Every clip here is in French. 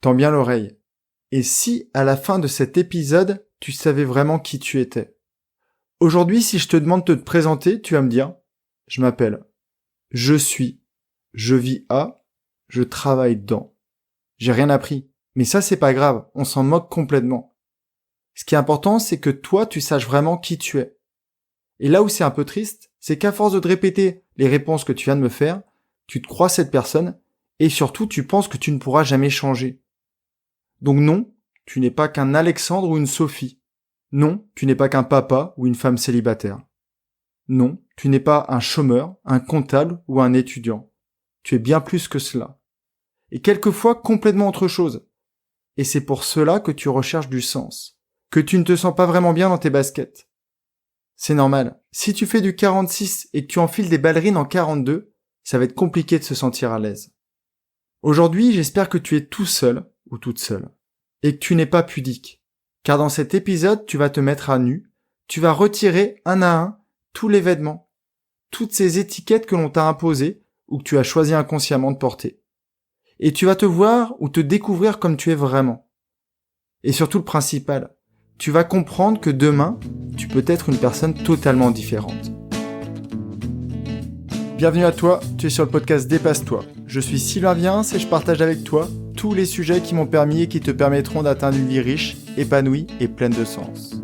Tends bien l'oreille. Et si, à la fin de cet épisode, tu savais vraiment qui tu étais? Aujourd'hui, si je te demande de te présenter, tu vas me dire, je m'appelle, je suis, je vis à, je travaille dans. J'ai rien appris. Mais ça, c'est pas grave, on s'en moque complètement. Ce qui est important, c'est que toi, tu saches vraiment qui tu es. Et là où c'est un peu triste, c'est qu'à force de te répéter les réponses que tu viens de me faire, tu te crois cette personne, et surtout, tu penses que tu ne pourras jamais changer. Donc non, tu n'es pas qu'un Alexandre ou une Sophie. Non, tu n'es pas qu'un papa ou une femme célibataire. Non, tu n'es pas un chômeur, un comptable ou un étudiant. Tu es bien plus que cela. Et quelquefois complètement autre chose. Et c'est pour cela que tu recherches du sens. Que tu ne te sens pas vraiment bien dans tes baskets. C'est normal. Si tu fais du 46 et que tu enfiles des ballerines en 42, ça va être compliqué de se sentir à l'aise. Aujourd'hui, j'espère que tu es tout seul ou toute seule. Et que tu n'es pas pudique. Car dans cet épisode, tu vas te mettre à nu. Tu vas retirer un à un tous les vêtements. Toutes ces étiquettes que l'on t'a imposées ou que tu as choisi inconsciemment de porter. Et tu vas te voir ou te découvrir comme tu es vraiment. Et surtout le principal, tu vas comprendre que demain, tu peux être une personne totalement différente. Bienvenue à toi, tu es sur le podcast Dépasse-toi. Je suis Sylvain Viens et je partage avec toi tous les sujets qui m'ont permis et qui te permettront d'atteindre une vie riche, épanouie et pleine de sens.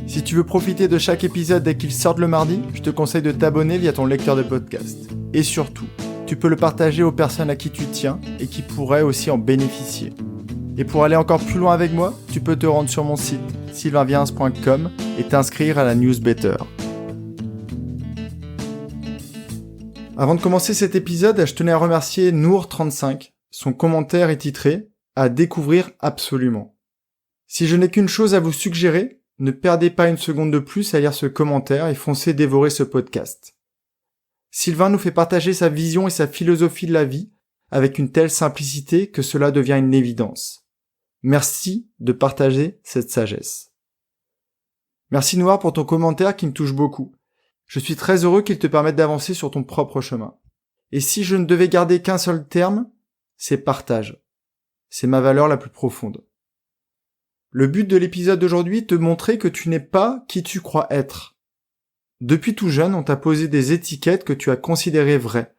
Si tu veux profiter de chaque épisode dès qu'il sort le mardi, je te conseille de t'abonner via ton lecteur de podcast. Et surtout, tu peux le partager aux personnes à qui tu tiens et qui pourraient aussi en bénéficier. Et pour aller encore plus loin avec moi, tu peux te rendre sur mon site sylvainviens.com et t'inscrire à la newsletter. Avant de commencer cet épisode, je tenais à remercier Nour35. Son commentaire est titré « À découvrir absolument ». Si je n'ai qu'une chose à vous suggérer, ne perdez pas une seconde de plus à lire ce commentaire et foncez dévorer ce podcast. Sylvain nous fait partager sa vision et sa philosophie de la vie avec une telle simplicité que cela devient une évidence. Merci de partager cette sagesse. Merci Noir pour ton commentaire qui me touche beaucoup. Je suis très heureux qu'il te permette d'avancer sur ton propre chemin. Et si je ne devais garder qu'un seul terme, c'est partage. C'est ma valeur la plus profonde. Le but de l'épisode d'aujourd'hui est de te montrer que tu n'es pas qui tu crois être. Depuis tout jeune, on t'a posé des étiquettes que tu as considérées vraies.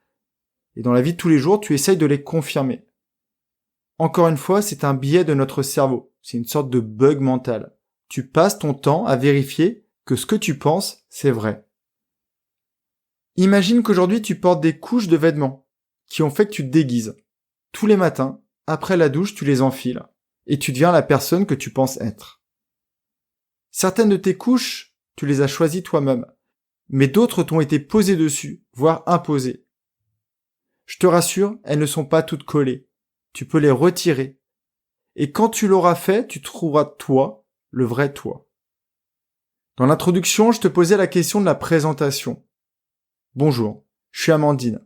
Et dans la vie de tous les jours, tu essayes de les confirmer. Encore une fois, c'est un biais de notre cerveau. C'est une sorte de bug mental. Tu passes ton temps à vérifier que ce que tu penses, c'est vrai. Imagine qu'aujourd'hui tu portes des couches de vêtements qui ont fait que tu te déguises. Tous les matins, après la douche, tu les enfiles et tu deviens la personne que tu penses être. Certaines de tes couches, tu les as choisies toi-même, mais d'autres t'ont été posées dessus, voire imposées. Je te rassure, elles ne sont pas toutes collées. Tu peux les retirer. Et quand tu l'auras fait, tu trouveras toi, le vrai toi. Dans l'introduction, je te posais la question de la présentation. Bonjour, je suis Amandine.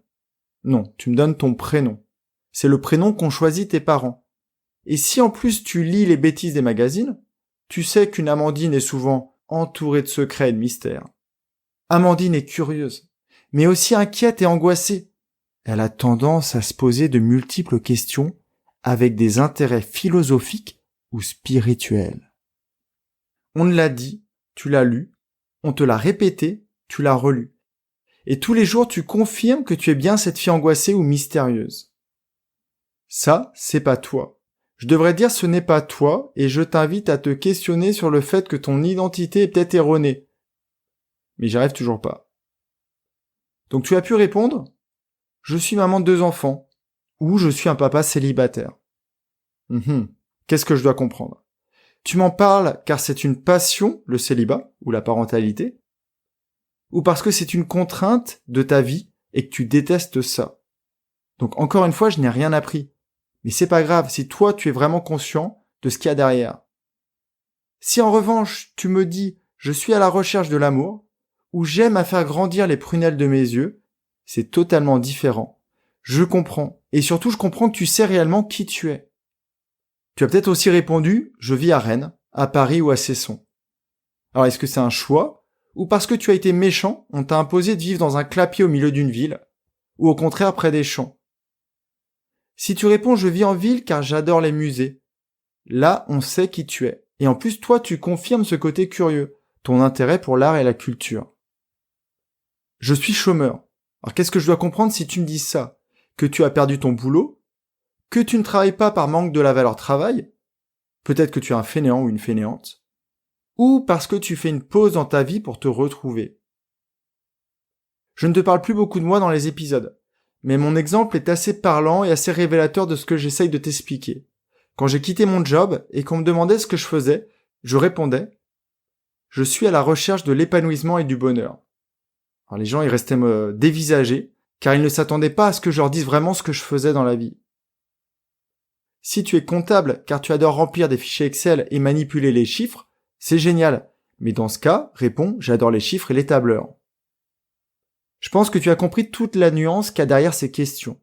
Non, tu me donnes ton prénom. C'est le prénom qu'ont choisi tes parents. Et si en plus tu lis les bêtises des magazines, tu sais qu'une Amandine est souvent entourée de secrets et de mystères. Amandine est curieuse, mais aussi inquiète et angoissée. Elle a tendance à se poser de multiples questions avec des intérêts philosophiques ou spirituels. On te l'a dit, tu l'as lu, on te l'a répété, tu l'as relu. Et tous les jours, tu confirmes que tu es bien cette fille angoissée ou mystérieuse. Ça, c'est pas toi. Je devrais dire ce n'est pas toi, et je t'invite à te questionner sur le fait que ton identité est peut-être erronée. Mais j'y arrive toujours pas. Donc tu as pu répondre « Je suis maman de 2 enfants » ou « Je suis un papa célibataire ». Qu'est-ce que je dois comprendre? Tu m'en parles car c'est une passion, le célibat ou la parentalité, ou parce que c'est une contrainte de ta vie et que tu détestes ça. Donc encore une fois, je n'ai rien appris. Mais c'est pas grave si toi tu es vraiment conscient de ce qu'il y a derrière. Si en revanche tu me dis « je suis à la recherche de l'amour » ou « j'aime à faire grandir les prunelles de mes yeux », c'est totalement différent. Je comprends. Et surtout, je comprends que tu sais réellement qui tu es. Tu as peut-être aussi répondu « je vis à Rennes, à Paris ou à Cesson ». Alors est-ce que c'est un choix? Ou parce que tu as été méchant, on t'a imposé de vivre dans un clapier au milieu d'une ville, ou au contraire près des champs. Si tu réponds « je vis en ville car j'adore les musées », là, on sait qui tu es. Et en plus, toi, tu confirmes ce côté curieux, ton intérêt pour l'art et la culture. Je suis chômeur. Alors qu'est-ce que je dois comprendre si tu me dis ça? Que tu as perdu ton boulot? Que tu ne travailles pas par manque de la valeur travail? Peut-être que tu es un fainéant ou une fainéante. Ou parce que tu fais une pause dans ta vie pour te retrouver. Je ne te parle plus beaucoup de moi dans les épisodes, mais mon exemple est assez parlant et assez révélateur de ce que j'essaye de t'expliquer. Quand j'ai quitté mon job et qu'on me demandait ce que je faisais, je répondais « Je suis à la recherche de l'épanouissement et du bonheur ». Alors les gens, ils restaient me dévisager, car ils ne s'attendaient pas à ce que je leur dise vraiment ce que je faisais dans la vie. Si tu es comptable, car tu adores remplir des fichiers Excel et manipuler les chiffres, c'est génial. Mais dans ce cas, réponds « J'adore les chiffres et les tableurs ». Je pense que tu as compris toute la nuance qu'il y a derrière ces questions.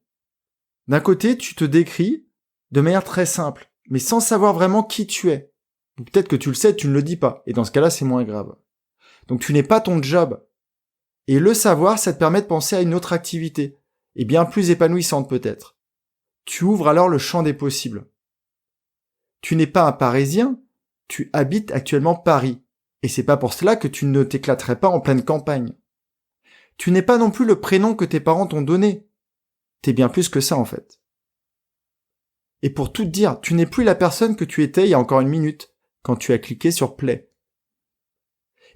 D'un côté, tu te décris de manière très simple, mais sans savoir vraiment qui tu es. Ou peut-être que tu le sais, tu ne le dis pas, et dans ce cas-là, c'est moins grave. Donc tu n'es pas ton job. Et le savoir, ça te permet de penser à une autre activité, et bien plus épanouissante peut-être. Tu ouvres alors le champ des possibles. Tu n'es pas un Parisien, tu habites actuellement Paris, et c'est pas pour cela que tu ne t'éclaterais pas en pleine campagne. Tu n'es pas non plus le prénom que tes parents t'ont donné. T'es bien plus que ça en fait. Et pour tout te dire, tu n'es plus la personne que tu étais il y a encore une minute, quand tu as cliqué sur play.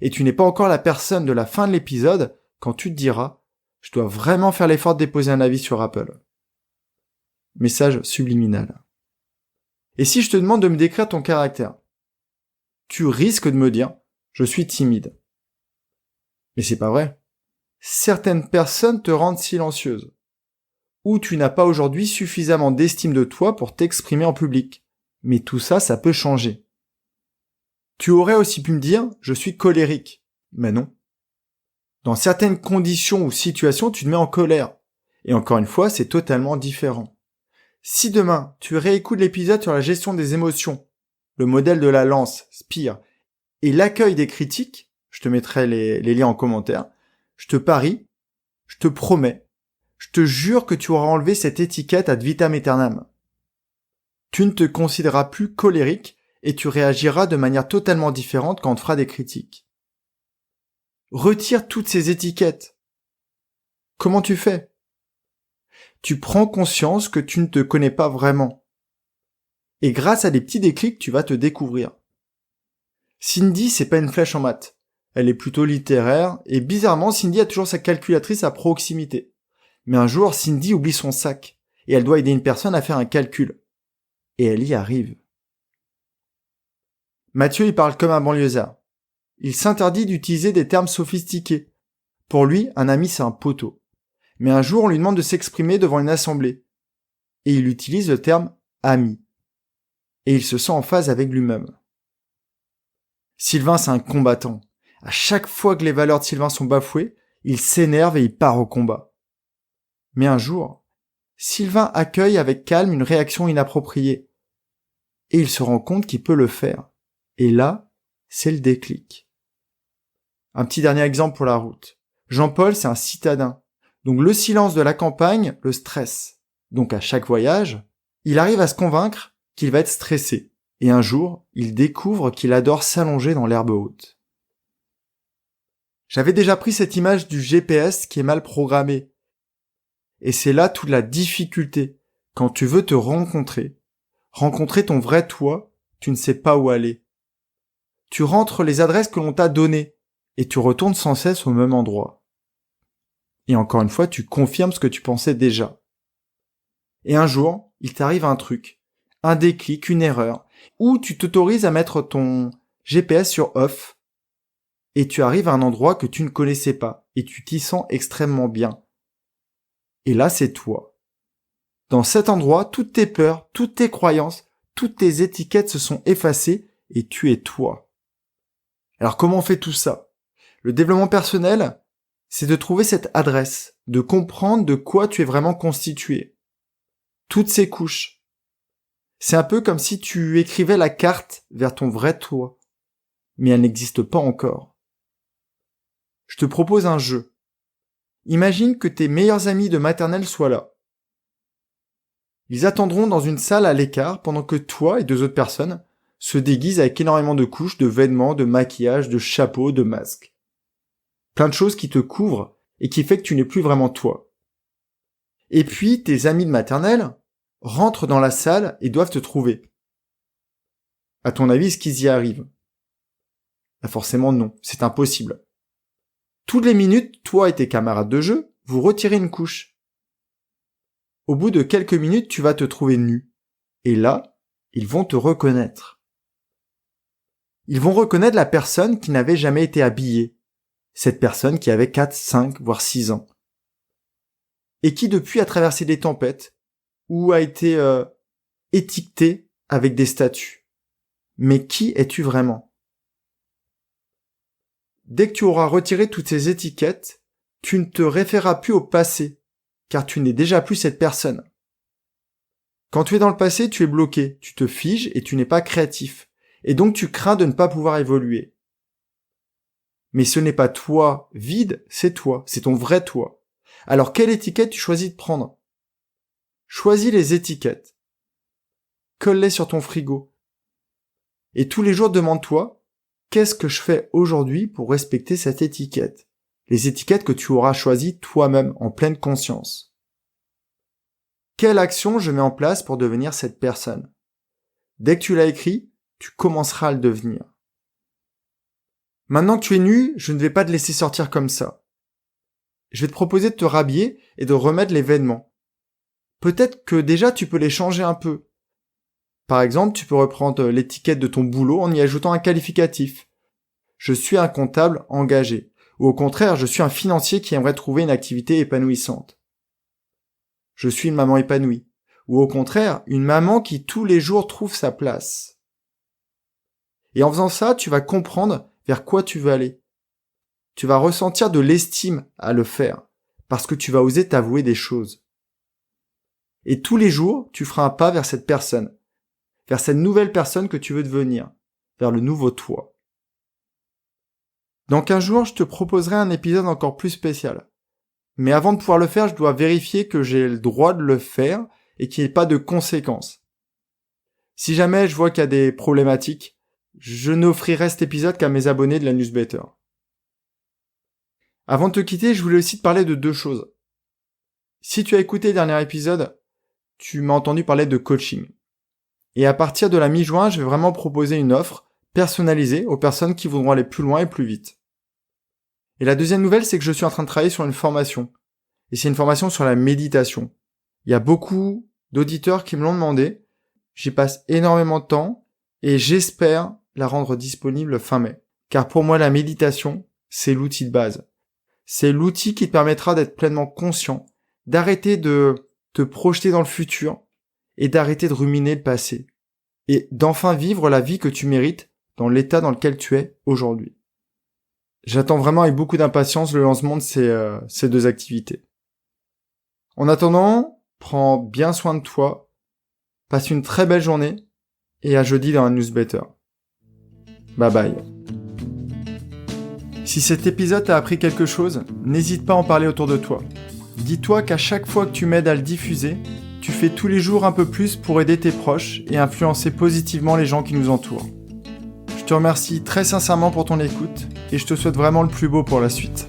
Et tu n'es pas encore la personne de la fin de l'épisode, quand tu te diras « Je dois vraiment faire l'effort de déposer un avis sur Apple ». Message subliminal. Et si je te demande de me décrire ton caractère, tu risques de me dire « Je suis timide ». Mais c'est pas vrai. Certaines personnes te rendent silencieuse. Ou tu n'as pas aujourd'hui suffisamment d'estime de toi pour t'exprimer en public. Mais tout ça, ça peut changer. Tu aurais aussi pu me dire « Je suis colérique ». Mais non. Dans certaines conditions ou situations, tu te mets en colère. Et encore une fois, c'est totalement différent. Si demain, tu réécoutes l'épisode sur la gestion des émotions, le modèle de la lance, Spire, et l'accueil des critiques, je te mettrai les liens en commentaire, je te parie, je te promets, je te jure que tu auras enlevé cette étiquette ad vitam aeternam. Tu ne te considéreras plus colérique et tu réagiras de manière totalement différente quand on te fera des critiques. Retire toutes ces étiquettes. Comment tu fais? Tu prends conscience que tu ne te connais pas vraiment. Et grâce à des petits déclics, tu vas te découvrir. Cindy, c'est pas une flèche en maths. Elle est plutôt littéraire, et bizarrement, Cindy a toujours sa calculatrice à proximité. Mais un jour, Cindy oublie son sac, et elle doit aider une personne à faire un calcul. Et elle y arrive. Mathieu, il parle comme un banlieusard. Il s'interdit d'utiliser des termes sophistiqués. Pour lui, un ami, c'est un poteau. Mais un jour, on lui demande de s'exprimer devant une assemblée. Et il utilise le terme « ami ». Et il se sent en phase avec lui-même. Sylvain, c'est un combattant. À chaque fois que les valeurs de Sylvain sont bafouées, il s'énerve et il part au combat. Mais un jour, Sylvain accueille avec calme une réaction inappropriée. Et il se rend compte qu'il peut le faire. Et là, c'est le déclic. Un petit dernier exemple pour la route. Jean-Paul, c'est un citadin. Donc le silence de la campagne le stresse. Donc à chaque voyage, il arrive à se convaincre qu'il va être stressé. Et un jour, il découvre qu'il adore s'allonger dans l'herbe haute. J'avais déjà pris cette image du GPS qui est mal programmé. Et c'est là toute la difficulté. Quand tu veux te rencontrer ton vrai toi, tu ne sais pas où aller. Tu rentres les adresses que l'on t'a données et tu retournes sans cesse au même endroit. Et encore une fois, tu confirmes ce que tu pensais déjà. Et un jour, il t'arrive un truc, un déclic, une erreur, où tu t'autorises à mettre ton GPS sur off et tu arrives à un endroit que tu ne connaissais pas et tu t'y sens extrêmement bien. Et là, c'est toi. Dans cet endroit, toutes tes peurs, toutes tes croyances, toutes tes étiquettes se sont effacées et tu es toi. Alors comment on fait tout ça? Le développement personnel, c'est de trouver cette adresse, de comprendre de quoi tu es vraiment constitué. Toutes ces couches. C'est un peu comme si tu écrivais la carte vers ton vrai toi. Mais elle n'existe pas encore. Je te propose un jeu. Imagine que tes meilleurs amis de maternelle soient là. Ils attendront dans une salle à l'écart pendant que toi et 2 autres personnes se déguisent avec énormément de couches, de vêtements, de maquillage, de chapeaux, de masques. Plein de choses qui te couvrent et qui fait que tu n'es plus vraiment toi. Et puis, tes amis de maternelle rentrent dans la salle et doivent te trouver. À ton avis, est-ce qu'ils y arrivent ? Forcément non, c'est impossible. Toutes les minutes, toi et tes camarades de jeu, vous retirez une couche. Au bout de quelques minutes, tu vas te trouver nu. Et là, ils vont te reconnaître. Ils vont reconnaître la personne qui n'avait jamais été habillée. Cette personne qui avait 4, 5, voire 6 ans. Et qui depuis a traversé des tempêtes, ou a été étiquetée avec des statues. Mais qui es-tu vraiment ? Dès que tu auras retiré toutes ces étiquettes, tu ne te référeras plus au passé, car tu n'es déjà plus cette personne. Quand tu es dans le passé, tu es bloqué, tu te figes et tu n'es pas créatif, et donc tu crains de ne pas pouvoir évoluer. Mais ce n'est pas toi vide, c'est ton vrai toi. Alors quelle étiquette tu choisis de prendre ? Choisis les étiquettes. Colle-les sur ton frigo. Et tous les jours demande-toi, qu'est-ce que je fais aujourd'hui pour respecter cette étiquette ? Les étiquettes que tu auras choisies toi-même en pleine conscience. Quelle action je mets en place pour devenir cette personne ? Dès que tu l'as écrit, tu commenceras à le devenir. Maintenant que tu es nu, je ne vais pas te laisser sortir comme ça. Je vais te proposer de te rhabiller et de remettre les vêtements. Peut-être que déjà tu peux les changer un peu. Par exemple, tu peux reprendre l'étiquette de ton boulot en y ajoutant un qualificatif. Je suis un comptable engagé. Ou au contraire, je suis un financier qui aimerait trouver une activité épanouissante. Je suis une maman épanouie. Ou au contraire, une maman qui tous les jours trouve sa place. Et en faisant ça, tu vas comprendre vers quoi tu veux aller. Tu vas ressentir de l'estime à le faire, parce que tu vas oser t'avouer des choses. Et tous les jours, tu feras un pas vers cette personne, vers cette nouvelle personne que tu veux devenir, vers le nouveau toi. Dans 15 jours, je te proposerai un épisode encore plus spécial. Mais avant de pouvoir le faire, je dois vérifier que j'ai le droit de le faire et qu'il n'y ait pas de conséquences. Si jamais je vois qu'il y a des problématiques, je n'offrirai cet épisode qu'à mes abonnés de la newsletter. Avant de te quitter, je voulais aussi te parler de 2 choses. Si tu as écouté le dernier épisode, tu m'as entendu parler de coaching. Et à partir de la mi-juin, je vais vraiment proposer une offre personnalisée aux personnes qui voudront aller plus loin et plus vite. Et la deuxième nouvelle, c'est que je suis en train de travailler sur une formation. Et c'est une formation sur la méditation. Il y a beaucoup d'auditeurs qui me l'ont demandé. J'y passe énormément de temps et j'espère la rendre disponible fin mai. Car pour moi, la méditation, c'est l'outil de base. C'est l'outil qui te permettra d'être pleinement conscient, d'arrêter de te projeter dans le futur et d'arrêter de ruminer le passé. Et d'enfin vivre la vie que tu mérites dans l'état dans lequel tu es aujourd'hui. J'attends vraiment avec beaucoup d'impatience le lancement de ces 2 activités. En attendant, prends bien soin de toi, passe une très belle journée et à jeudi dans la newsletter. Bye bye. Si cet épisode t'a appris quelque chose, n'hésite pas à en parler autour de toi. Dis-toi qu'à chaque fois que tu m'aides à le diffuser, tu fais tous les jours un peu plus pour aider tes proches et influencer positivement les gens qui nous entourent. Je te remercie très sincèrement pour ton écoute et je te souhaite vraiment le plus beau pour la suite.